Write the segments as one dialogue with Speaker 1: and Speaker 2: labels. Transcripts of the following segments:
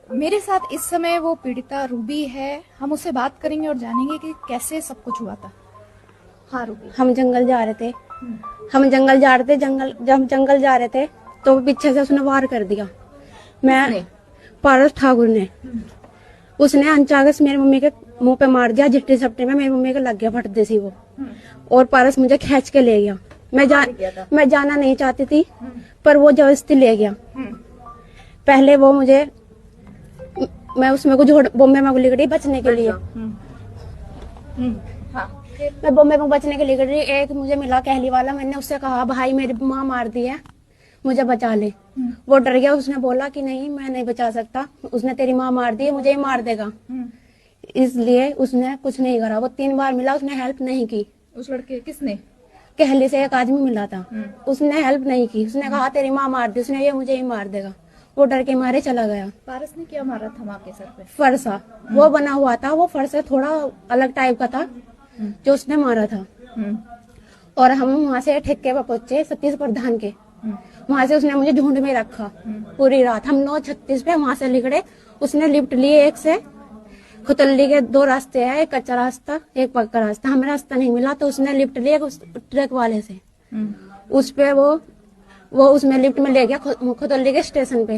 Speaker 1: मेरे साथ इस समय वो पीड़िता रूबी है, हम उससे बात करेंगे और जानेंगे कि कैसे सब कुछ हुआ था। हाँ रूबी।
Speaker 2: हम जंगल जा रहे थे। जब हम जंगल जा रहे थे तो पीछे से उसने वार कर दिया। मैं पारस ठाकुर ने, उसने अचानक से मेरी मम्मी के मुंह पे मार दिया। झिट्टी झपटी में मेरी मम्मी के लग गया फट देसी वो। और पारस मुझे खींच के ले गया। मैं जाना नहीं चाहती थी, पर वो जबरदस्ती ले गया। पहले वो मुझे, मैं उसमें कुछ बॉम्बे में गुली गई बचने के लिए। मैं बॉम्बे में बचने के लिए गई। एक मुझे मिला कहली वाला, मैंने उससे कहा भाई मेरी माँ मार दी है, मुझे बचा ले। वो डर गया, उसने बोला कि नहीं मैं नहीं बचा सकता, उसने तेरी माँ मार दी है, मुझे ही मार देगा। इसलिए उसने कुछ नहीं करा। वो 3 बार मिला, उसने हेल्प नहीं की।
Speaker 1: उस लड़के किसने?
Speaker 2: कहली से एक आदमी मिला था, उसने हेल्प नहीं की। उसने कहा तेरी माँ मार दी, उसने ये मुझे ही मार देगा। वो डर के मारे चला गया।
Speaker 1: पारस ने क्या मारा था माँ के सर पे?
Speaker 2: फरसा वो बना हुआ था, वो फरसा थोड़ा अलग टाइप का था जो उसने मारा था। और हम वहाँ से ठेके पर पहुंचे सतीश प्रधान के। वहां से उसने मुझे झुंड में रखा पूरी रात। हम 9:36 पे वहां से निकले। उसने लिफ्ट लिए एक से खुतल्ली के 2 रास्ते हैं, एक कच्चा रास्ता एक पक्का रास्ता। हमें रास्ता नहीं मिला तो उसने लिफ्ट लिया उस ट्रक वाले से। उस पे वो उसमें लिफ्ट में ले गया खुतल्ली के स्टेशन पे।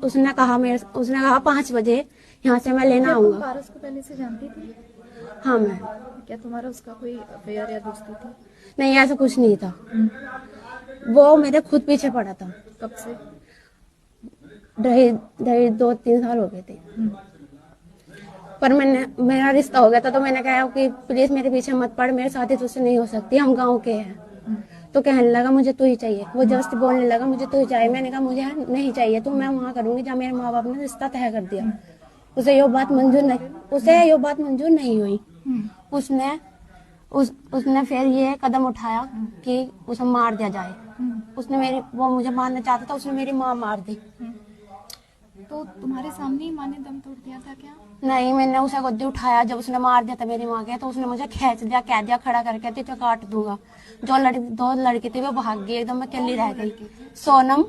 Speaker 2: उसने कहा 5 बजे यहाँ से मैं लेना आऊंगा।
Speaker 1: पारस को पहले से जानती थी?
Speaker 2: हाँ मैं।
Speaker 1: क्या तुम्हारा उसका कोई अफेयर या दोस्ती थी?
Speaker 2: नहीं ऐसा कुछ नहीं था। वो मेरे खुद पीछे पड़ा था।
Speaker 1: कब से?
Speaker 2: 2-3 साल हो गए थे। पर मेरा रिश्ता हो गया था तो मैंने कहा कि प्लीज मेरे पीछे मत पड़, मेरे साथी तुझसे नहीं हो सकती, हम गांव के हैं। तो कहने लगा मुझे तू ही चाहिए। वो जबरदस्ती बोलने लगा मुझे तू ही चाहिए। मैंने कहा मुझे नहीं चाहिए, तो मैं वहाँ करूंगी जहाँ मेरे माँ बाप ने रिश्ता तय कर दिया। उसे ये बात मंजूर नहीं हुई। उसने फिर ये कदम उठाया कि उसे मार दिया जाए। वो मुझे मारना चाहता था, उसने मेरी माँ मार दी।
Speaker 1: तो तुम्हारे सामने ही माँ ने दम तोड़ दिया था क्या?
Speaker 2: नहीं, मैंने उसे गोदी उठाया जब उसने मार दिया था मेरी माँ के, तो उसने मुझे खींच दिया, कह दिया खड़ा करके तुझे काट दूंगा। जो 2 लड़की थी वो भाग गई, एकदम मैं अकेली रह गई। सोनम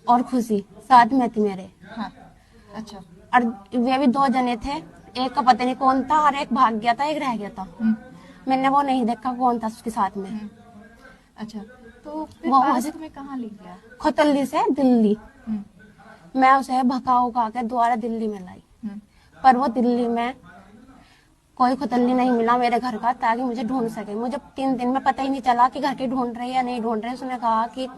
Speaker 2: और खुशी साथ में थी मेरे।
Speaker 1: हाँ। अच्छा।
Speaker 2: और वे भी 2 जने थे, एक का पता नहीं कौन था और एक भाग गया था, एक रह गया था। मैंने वो नहीं देखा कौन था उसके साथ में।
Speaker 1: अच्छा, तो फिर
Speaker 2: वो
Speaker 1: पारस तुम्हें कहाँ ले गया?
Speaker 2: खुतल्ली से दिल्ली। मैं उसे भगा उगा के दोबारा दिल्ली में लाई। पर वो दिल्ली में कोई खुतल्ली नहीं मिला मेरे घर का, ताकि मुझे ढूंढ सके। मुझे 3 दिन में पता ही नहीं चला कि घर के ढूंढ रहे या नहीं ढूंढ रहे। उसने कहा कि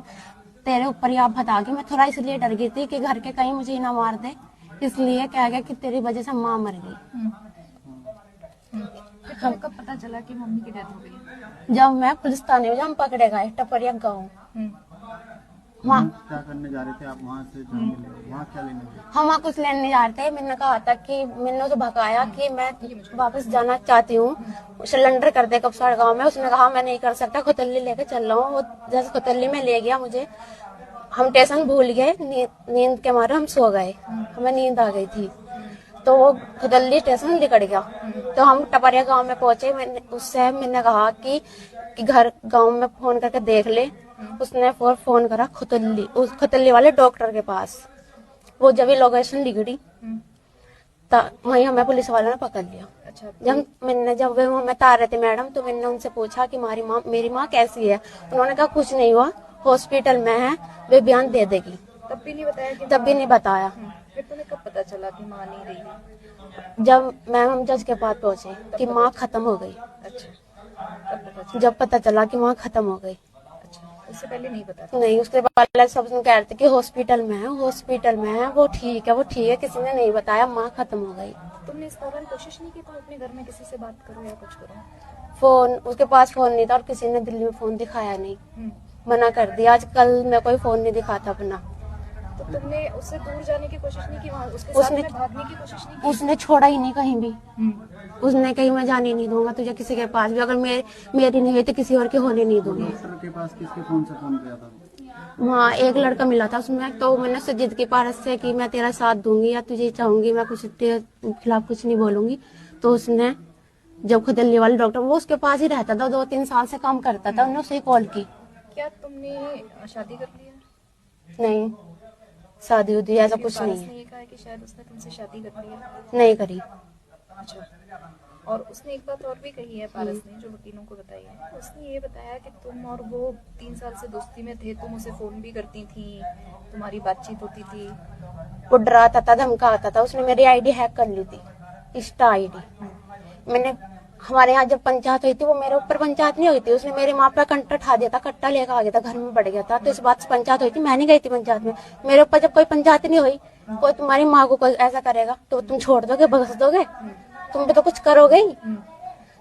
Speaker 2: तेरे ऊपर ही आफत आ गई। मैं थोड़ा इसलिए डर गई थी कि घर के कहीं मुझे ना मार दे, इसलिए कह गया कि तेरी वजह से माँ मर गई।
Speaker 1: तुम्हें कब पता चला कि मम्मी की डेथ हो गई?
Speaker 2: जब मैं पुलिस थाने में, जब हम पकड़े गए टपरिया गाँव। वहाँ
Speaker 3: क्या करने जा रहे थे आप? वहाँ से वहाँ क्या लेने गए?
Speaker 2: हम वहाँ कुछ लेने नहीं जा रहे थे। मैंने कहा था कि मैंने उसे भगाया कि मैं वापस जाना चाहती हूँ, सिलेंडर कर दे कपसाड़ गाँव में। उसने कहा मैं नहीं कर सकता, खुतल्ली लेके चल रहा हूँ। वो जैसे खुतल्ली में ले गया मुझे, हम स्टेशन भूल गए। नींद के मारे हम सो गए, हमें नींद आ गई थी। तो वो खुतल्ली स्टेशन निकल गया। तो हम टपरिया गाँव में पहुंचे। मैंने कहा कि घर गाँव में फोन करके देख ले। उसने फोन करा उस खुतल्ली वाले डॉक्टर के पास। वो जब भी लोकेशन लिखी वहीं हमें पुलिस वालों ने पकड़ लिया।
Speaker 1: अच्छा,
Speaker 2: जब वे हमें तार रहे थे मैडम, तो मैंने उनसे पूछा कि मेरी माँ कैसी है। उन्होंने कहा कुछ नहीं हुआ, हॉस्पिटल में है, वे बयान दे देगी।
Speaker 1: तब भी नहीं बताया?
Speaker 2: तब भी नहीं बताया।
Speaker 1: फिर तुम्हें कब पता चला कि माँ नहीं रही?
Speaker 2: जब हम जज के पास पहुंचे कि माँ खत्म हो गई।
Speaker 1: अच्छा, तब पता चला?
Speaker 2: जब पता चला कि माँ खत्म हो गई।
Speaker 1: उससे पहले नहीं पता था?
Speaker 2: नहीं, उसके पहले सब कह रहे थे कि हॉस्पिटल में है, वो ठीक है। किसी ने नहीं बताया माँ खत्म हो गई।
Speaker 1: तुमने इस दौरान कोशिश नहीं की तुम अपने घर में किसी से बात करो या कुछ करो?
Speaker 2: उसके पास फोन नहीं था और किसी ने दिल्ली में फोन दिखाया नहीं, मना कर दिया। आजकल मैं कोई फोन नहीं दिखाता अपना।
Speaker 1: तो तुमने उससे दूर जाने की कोशिश नहीं की? उसके साथ में भागने की कोशिश नहीं की?
Speaker 2: उसने छोड़ा ही नहीं कहीं भी। उसने कहीं मैं जाने नहीं दूंगा तुझे किसी के पास भी, अगर मेरी नहीं हुई तो किसी और की होने नहीं दूंगी।
Speaker 3: डॉक्टर के पास किसके फोन से फोन किया था?
Speaker 2: वहाँ एक लड़का मिला था उसमें, तो मैंने उससे जिद की पारस से कि मैं तेरा साथ दूंगी या तुझे चाहूंगी, मैं कुछ तेरे खिलाफ कुछ नहीं बोलूंगी। तो उसने जब खुदल्ली वाले डॉक्टर, वो उसके पास ही रहता था, 2-3 साल से काम करता था, उन्होंने उसे कॉल की।
Speaker 1: क्या तुमने शादी कर ली है?
Speaker 2: नहीं। शादी उदी ऐसा कुछ नहीं
Speaker 1: पारस
Speaker 2: है।
Speaker 1: ने ये कहा है कि शायद उसने तुमसे शादी कर ली है।
Speaker 2: नहीं करी।
Speaker 1: अच्छा। और उसने एक बात और भी कही है पारस ने, जो वकीलों को बताई है। उसने ये बताया कि तुम और वो 3 साल से दोस्ती में थे, तुम उसे फोन भी करती थी, तुम्हारी बातचीत होती थी।
Speaker 2: वो डराता था, धमकाता था। उसने मेरी आईडी हैक कर ली थी, इंस्टा आईडी। मैंने हमारे यहाँ जब पंचायत हुई थी, वो मेरे ऊपर पंचायत नहीं हुई थी, उसने मेरे माँ पे कंटा ठा दिया था, कट्टा लेकर आ गया था, घर में बढ़ गया था। तो इस बात से पंचायत हुई थी, मैं नहीं गई थी पंचायत में। मेरे ऊपर जब कोई पंचायत नहीं हुई, कोई तुम्हारी माँ को कोई ऐसा करेगा तो तुम छोड़ दोगे, भगस दोगे? तुम भी तो कुछ करोगे ही।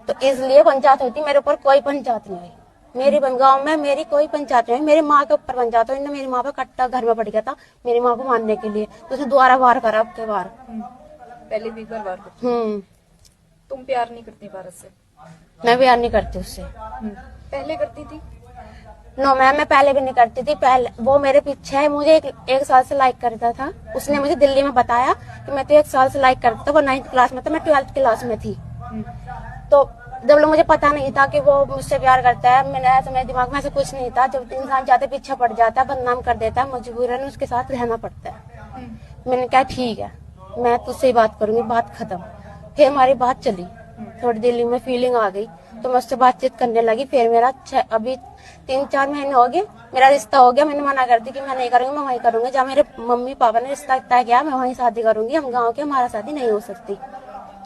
Speaker 2: तो इसलिए पंचायत हुई थी, मेरे ऊपर कोई पंचायत नहीं हुई। मेरी गाँव में मेरी कोई पंचायत नहीं हुई, मेरी माँ के ऊपर पंचायत हुई। मेरी माँ पे कट्टा घर में बढ़ गया था मेरी माँ को मारने के लिए, तो उसने दोबारा वार करा, अब के वार।
Speaker 1: पहले भी एक बार वार करती। तुम प्यार नहीं करती पारस से?
Speaker 2: मैं प्यार नहीं करती उससे।
Speaker 1: पहले करती थी?
Speaker 2: नो मैम, मैं पहले भी नहीं करती थी। पहले वो मेरे पीछे है, मुझे एक साल से लाइक करता था। उसने मुझे दिल्ली में बताया कि मैं तो 1 साल से लाइक करता था। वो 9th क्लास में था, मैं 12th क्लास में थी। तो जब मुझे पता नहीं था कि वो मुझसे प्यार करता है, मेरे दिमाग में ऐसा कुछ नहीं था। जब इंसान जाते पीछे पड़ जाता है, बदनाम कर देता है, मजबूरन उसके साथ रहना पड़ता है। मैंने कहा ठीक है, मैं तुझसे ही बात करूंगी, बात खत्म। फिर हमारी बात चली, थोड़ी दिल्ली में फीलिंग आ गई, तो मैं उससे बातचीत करने लगी। फिर मेरा अभी 3-4 महीने हो गए, मेरा रिश्ता हो गया। मैंने मना कर दी कि मैं नहीं करूंगी, मैं वहीं करूंगी जहाँ मेरे मम्मी पापा ने रिश्ता तय किया, मैं वहीं शादी करूंगी। हम गाँव के, हमारा शादी नहीं हो सकती।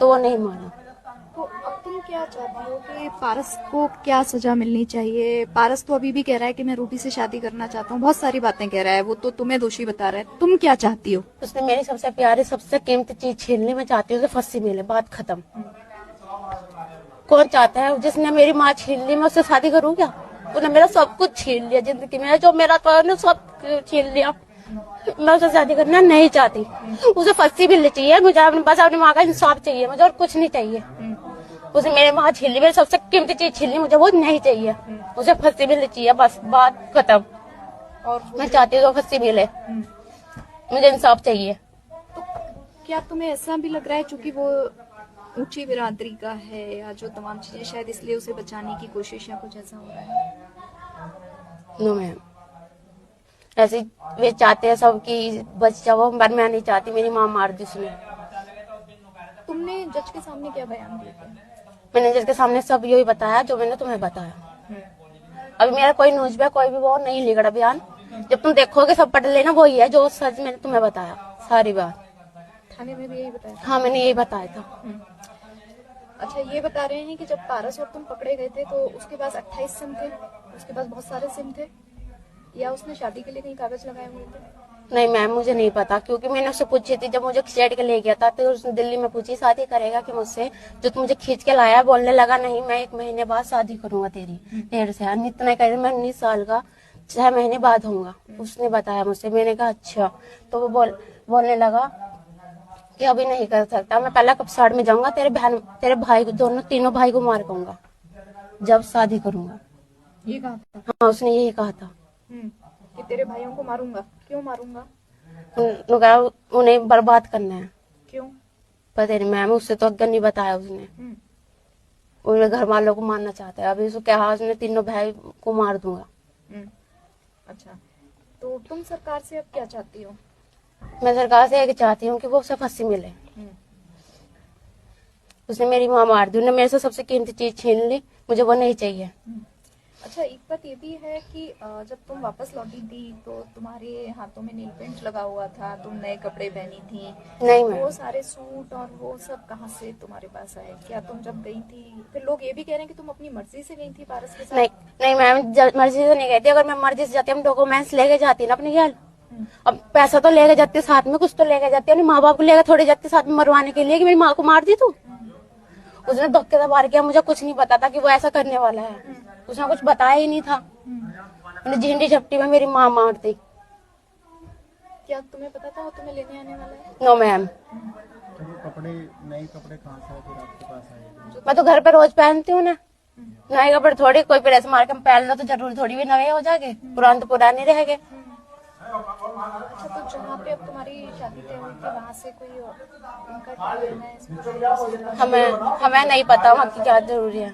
Speaker 2: तो वो नहीं माना।
Speaker 1: तो अब तुम क्या चाहती हो कि पारस को क्या सजा मिलनी चाहिए? पारस तो अभी भी कह रहा है कि मैं रूबी से शादी करना चाहता हूँ, बहुत सारी बातें कह रहा है, वो तो तुम्हें दोषी बता रहा है। तुम क्या चाहती हो?
Speaker 2: उसने मेरी सबसे प्यारी, सबसे कीमती चीज छीन ली। मैं चाहती हूँ उसे फांसी मिले, बात खत्म। कौन चाहता है? जिसने मेरी माँ छीन ली, मैं उससे शादी करूँ क्या? उसने मेरा सब कुछ छीन लिया जिंदगी में, जो मेरा था उसने सब छीन लिया। मैं उससे शादी करना नहीं चाहती। उसे फांसी मिलनी चाहिए मुझे, बस अपनी माँ का इंसाफ चाहिए मुझे, और कुछ नहीं चाहिए। उसे मेरे माँ छीन ली, मेरी सबसे कीमती चीज छीन ली, मुझे वो नहीं चाहिए। उसे फांसी मिलनी चाहिए, बस बात खत्म।
Speaker 1: और
Speaker 2: मैं चाहती हूँ फांसी मिले, मुझे इंसाफ चाहिए।
Speaker 1: तो क्या तुम्हें ऐसा भी लग रहा है, चूंकि वो ऊंची बिरादरी का है या जो तमाम चीजें, शायद इसलिए उसे बचाने की कोशिश या कुछ ऐसा हो रहा है?
Speaker 2: नो मैम, ऐसे वे चाहते हैं सब कि बच जाओ, पर मैं नहीं चाहती। मेरी माँ मार दी उसने।
Speaker 1: तुमने जज के सामने क्या बयान दिया था?
Speaker 2: मैंने जज के सामने सब यही बताया जो मैंने तुम्हें बताया। अभी मेरा कोई न्यूज पे कोई भी वो नहीं लिख रहा बयान। जब तुम देखोगे सब पढ़ लेना, वही है जो सच मैंने तुम्हें बताया, सारी बात।
Speaker 1: थाने में भी यही बताया था?
Speaker 2: हाँ, मैंने यही बताया था।
Speaker 1: अच्छा, ये बता रहे हैं कि जब पारस और तुम पकड़े गए थे तो उसके पास 28 सिम थे, उसके पास बहुत सारे सिम थे, या उसने शादी के लिए कहीं कागज लगाए हुए थे?
Speaker 2: नहीं मैम, मुझे नहीं पता, क्योंकि मैंने उससे पूछी थी जब मुझे खींच के ले गया था, तो उसने दिल्ली में पूछी शादी करेगा कि मुझसे, जो तू मुझे खींच के लाया। बोलने लगा नहीं, मैं 1 महीने बाद शादी करूंगा तेरी, 1.5 साल। इतना कर, मैं 19 साल का 6 महीने बाद होऊंगा, उसने बताया मुझसे। मैंने कहा अच्छा। तो वो बोलने लगा कि अभी नहीं कर सकता, मैं पहले कपसाड़ में जाऊंगा, तेरे भाई को, दोनों तीनों भाई को मार दूंगा जब शादी करूंगा।
Speaker 1: ये कहा था?
Speaker 2: हाँ, उसने यही कहा था।
Speaker 1: कि तेरे भाइयों को मारूंगा। क्यों मारूंगा?
Speaker 2: उन्हें बर्बाद करना है।
Speaker 1: क्यों?
Speaker 2: पता नहीं मैम, उससे तो अग्गर नहीं बताया उसने। उन्हें घर वालों को मारना चाहता है। अभी उसको कहा उसने, तीनों भाई को मार दूंगा।
Speaker 1: अच्छा, तो तुम सरकार से अब क्या चाहती हो?
Speaker 2: मैं सरकार से एक चाहती हूँ कि वो उसे फांसी मिले। उसने मेरी माँ मार दी, उन्हें मेरे से सबसे कीमती चीज छीन ली, मुझे वो नहीं चाहिए।
Speaker 1: अच्छा, एक बात ये भी है कि जब तुम वापस लौटी थी तो तुम्हारे हाथों में नील पेंट लगा हुआ था, तुम नए कपड़े पहनी थी।
Speaker 2: नहीं मैम,
Speaker 1: वो सारे सूट और वो सब कहाँ से तुम्हारे पास आए? क्या तुम जब गई थी, फिर लोग ये भी कह रहे हैं कि तुम अपनी मर्जी से गई थी पारस के साथ?
Speaker 2: नहीं मैम, मर्जी से नहीं गई थी। अगर मैं मर्जी से जाती, हम डॉक्यूमेंट्स लेके जाती ना अपने ख्याल। अब पैसा तो लेके जाती साथ में, कुछ तो लेके जाती, अपने माँ बाप को लेकर थोड़ी जाती साथ में मरवाने के लिए कि मेरी माँ को मार दी तू। उसने धक्के से मार किया, मुझे कुछ नहीं पता था कि वो ऐसा करने वाला है। उसने कुछ बताया ही नहीं था। मैंने झिंडी झपटी में मेरी माँ मार दी।
Speaker 1: क्या तुम्हें पता था वो तुम्हें लेने आने वाला है?
Speaker 2: No ma'am.
Speaker 3: तो वो कपड़े, नए कपड़े कहाँ से फिर आपके पास आए?
Speaker 2: मैं तो घर पे रोज पहनती हूँ ना, नए कपड़े थोड़ी कोई प्रेस मार के पहन लो तो जरूर थोड़ी भी नए हो जाएंगे, पुराने तो पुराने रह गए।
Speaker 1: अच्छा, तो जहाँ पे अब तुम्हारी शादी तय हुई थी वहाँ से कोई उनका क्या कहना है इसमें?
Speaker 2: हमें नहीं पता वहाँ की क्या जरूरी है,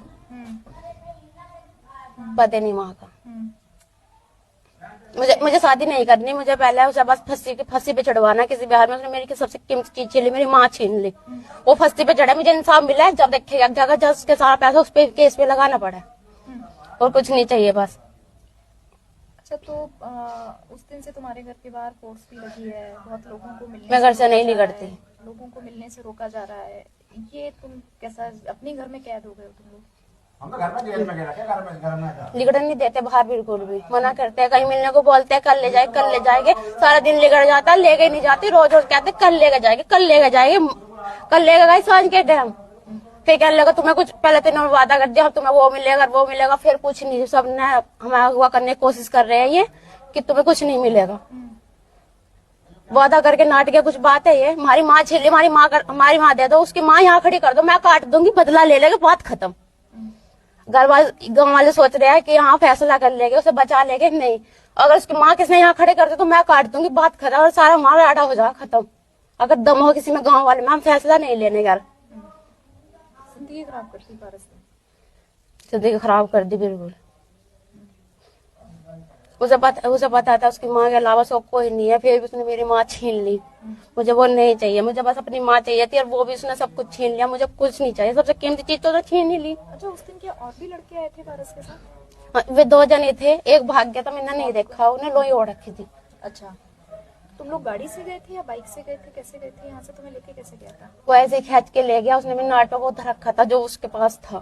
Speaker 2: पता नहीं वहाँ का। मुझे शादी नहीं करनी, मुझे पहले उसे बस फांसी पे चढ़वाना किसी बिहार में। उसने मेरी सबसे कीमती चीज छीन ली, मेरी माँ छीन ली। वो फांसी पे चढ़ा, मुझे इंसाफ मिला है, जब देखेगा जगह जज के सारा पैसा उस पे केस पे लगाना पड़ा और कुछ नहीं चाहिए बस।
Speaker 1: अच्छा, तो उस दिन से तुम्हारे घर के बाहर फोर्स भी लगी है, बहुत लोगों को मिलने
Speaker 2: मैं घर से नहीं
Speaker 1: रोका जा रहा
Speaker 2: निकलती।
Speaker 1: है, लोगों को मिलने से रोका जा रहा है। ये तुम कैसा अपने घर में कैद हो गए हो तुम लोग?
Speaker 4: हम तो घर में जेल में गए रखे, घर में था।
Speaker 2: लिगड़न नहीं देते बाहर, बिल्कुल भी मना करते हैं। कहीं मिलने को बोलते हैं कल ले जाएंगे, सारा दिन लिगड़ जाता है, लेके नहीं जाती। रोज रोज कहते कल लेके जाएंगे, कल लेके गए सांझ के टाइम। फिर कहने लगा तुम्हें कुछ पहले तो इन्होंने वादा कर दिया, हम तुम्हें वो मिलेगा, फिर कुछ नहीं। सब ने हमें अगवा करने की कोशिश कर रहे हैं ये कि तुम्हें कुछ नहीं मिलेगा। वादा करके नाटक कुछ बात है ये। हमारी माँ छीली, हमारी माँ दे दो, उसकी माँ यहाँ खड़ी कर दो, मैं काट दूंगी, बदला ले लेगा, बात खत्म। गाँव वाले सोच रहे हैं कि यहाँ फैसला कर लेंगे, उसे बचा लेंगे। नहीं, अगर उसकी माँ किसने यहाँ खड़े कर दे तो मैं काट दूंगी, बात खत्म, और सारा माल आटा हो जाएगा खत्म। अगर दम हो किसी में गाँव वाले में, हम फैसला नहीं लेने यार।
Speaker 1: जिंदगी खराब करती पारस ने।
Speaker 2: जिंदगी खराब कर दी बिल्कुल। उसे पता था उसकी माँ के अलावा उसको कोई नहीं है, फिर भी उसने मेरी माँ छीन ली। मुझे वो नहीं चाहिए, मुझे बस अपनी माँ चाहिए थी, और वो भी उसने सब कुछ छीन लिया। मुझे कुछ नहीं चाहिए, सबसे कीमती चीज तो छीन ही ली।
Speaker 1: अच्छा, उस दिन क्या और भी लड़के आए थे पारस के साथ?
Speaker 2: हाँ, वे 2 जने थे, एक भाग गया था, मैंने नहीं देखा, उन्हें लोही ओढ़ रखी थी।
Speaker 1: अच्छा, तुम लोग गाड़ी से गए थे या बाइक से गए थे? कैसे गए थे? यहाँ से तुम्हें लेके कैसे गया था?
Speaker 2: वो ऐसे खींच के ले गया, उसने भी नाटक उधर रखा था जो उसके पास था।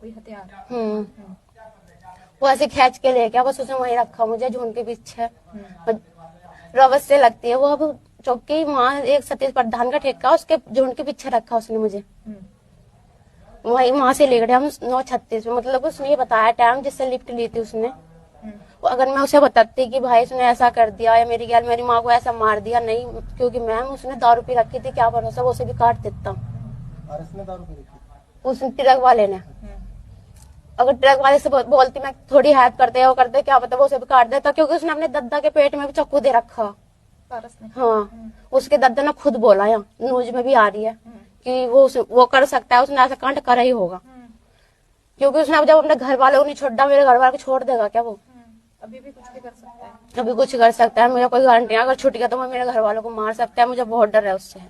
Speaker 1: कोई हथियार?
Speaker 2: वो ऐसे खींच के ले गया, बस उसने वहीं रखा मुझे झुंड के पीछे। रवस से लगती है वो, अब चौकी वहाँ एक सतीश प्रधान का ठेका, उसके झुंड के पीछे रखा उसने मुझे। वहाँ से ले गए हम 9:36 में। मतलब उसने ये बताया टाइम जिससे लिफ्ट ली थी उसने। अगर मैं उसे बताती कि भाई उसने ऐसा कर दिया या मेरी माँ को ऐसा मार दिया, नहीं, क्योंकि मैम उसने दारू पी रखी थी, क्या भरोसा वो उसे भी काट देता।
Speaker 3: उसने दारू पी रखी?
Speaker 2: उस ट्रक वाले ने। अगर ट्रक वाले से बोलती मैं थोड़ी हेल्प करते वो करते, क्या पता वो उसे भी काट देता, क्योंकि उसने अपने दद्दा के पेट में भी चाकू दे रखा
Speaker 1: पारस ने।
Speaker 2: हाँ, उसके दद्दा ने खुद बोला, यहाँ न्यूज में भी आ रही है कि वो कर सकता है, उसने ऐसा कांड करा ही होगा। क्योंकि उसने जब अपने घर वालों को नहीं छोड़ा, मेरे घर वालों को छोड़ देगा क्या वो?
Speaker 1: अभी भी कुछ भी कर सकता है।
Speaker 2: अभी कुछ कर सकता है, मुझे कोई गारंटी नहीं। अगर छूट गया तो मैं मेरे घर वालों को मार सकता है, मुझे बहुत डर है उससे।